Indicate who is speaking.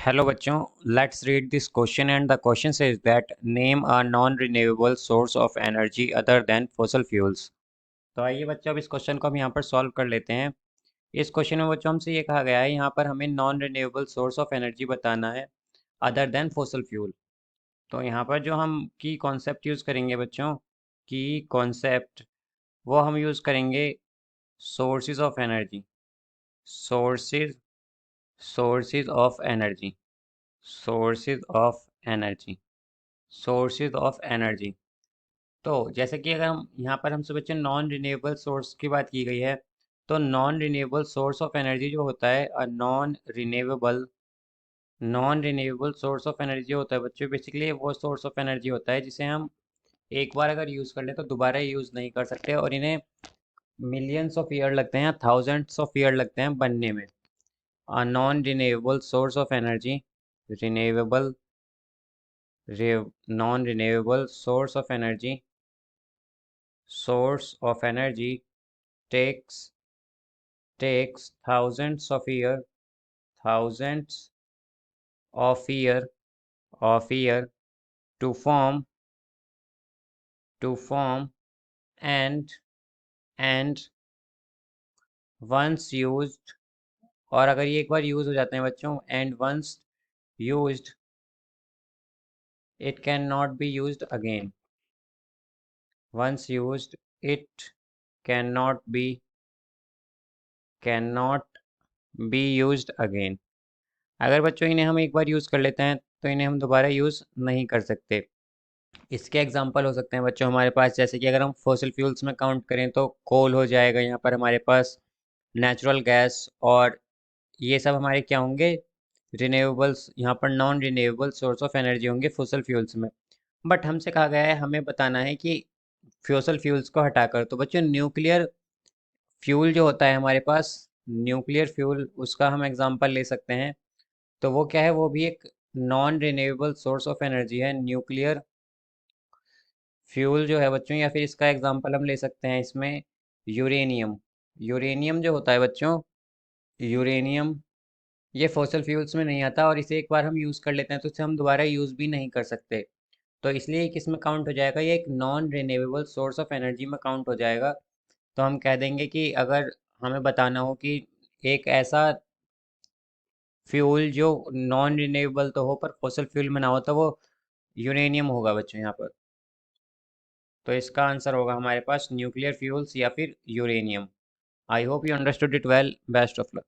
Speaker 1: Hello बच्चों, let's read this question and the question says that name a non-renewable source of energy other than fossil fuels। तो आइए बच्चों अब इस question को हम यहाँ पर सॉल्व कर लेते हैं। इस क्वेश्चन में बच्चों हमसे ये कहा गया है यहाँ पर हमें non renewable source of energy बताना है अदर देन फॉसिल फ्यूल। तो यहाँ पर जो हम की कॉन्सेप्ट यूज़ करेंगे बच्चों, की कॉन्सेप्ट वो हम यूज़ करेंगे sources of energy, sources sources of energy, sources of energy, sources of energy. तो जैसे कि अगर हम यहाँ पर हमसे बच्चे नॉन रिन्यूएबल सोर्स की बात की गई है, तो non renewable source of energy जो होता है non renewable source of energy होता है बच्चों, बेसिकली वो सोर्स ऑफ एनर्जी होता है जिसे हम एक बार अगर यूज़ कर लें तो दोबारा यूज़ नहीं कर सकते और इन्हें मिलियंस ऑफ ईयर लगते हैं या थाउजेंड्स ऑफ ईयर लगते हैं बनने में। Non renewable source of energy, renewable non renewable source of energy takes thousands of year to form and and once used, और अगर ये एक बार यूज हो जाते हैं बच्चों, and once used it can not be used again, once used it can not be used again. अगर बच्चों इन्हें हम एक बार यूज़ कर लेते हैं तो इन्हें हम दोबारा यूज़ नहीं कर सकते। इसके एग्जांपल हो सकते हैं बच्चों हमारे पास, जैसे कि अगर हम फॉसिल फ्यूल्स में काउंट करें तो कोल हो जाएगा यहाँ पर हमारे पास, नेचुरल गैस, और ये सब हमारे क्या होंगे, रिन्यूएबल्स, यहाँ पर non renewable source of energy होंगे फॉसिल फ्यूल्स में। बट हमसे कहा गया है हमें बताना है कि फ्यूसल फ्यूल्स को हटाकर, तो बच्चों न्यूक्लियर फ्यूल जो होता है हमारे पास, न्यूक्लियर फ्यूल, उसका हम एग्जांपल ले सकते हैं। तो वो क्या है, वो भी एक non renewable source of energy है, न्यूक्लियर फ्यूल जो है बच्चों, या फिर इसका एग्जांपल हम ले सकते हैं इसमें यूरेनियम। यूरेनियम जो होता है बच्चों, यूरेनियम ये फॉसिल फ्यूल्स में नहीं आता और इसे एक बार हम यूज़ कर लेते हैं तो इसे हम दोबारा यूज़ भी नहीं कर सकते। तो इसलिए ये किस में काउंट हो जाएगा, ये एक non renewable source of energy में काउंट हो जाएगा। तो हम कह देंगे कि अगर हमें बताना हो कि एक ऐसा फ्यूल जो नॉन रिन्यूएबल तो हो पर फॉसिल फ्यूल में ना हो, तो वो यूरेनियम होगा बच्चों यहाँ पर। तो इसका आंसर होगा हमारे पास न्यूक्लियर फ्यूल्स या फिर uranium. I hope you understood it well, best of luck.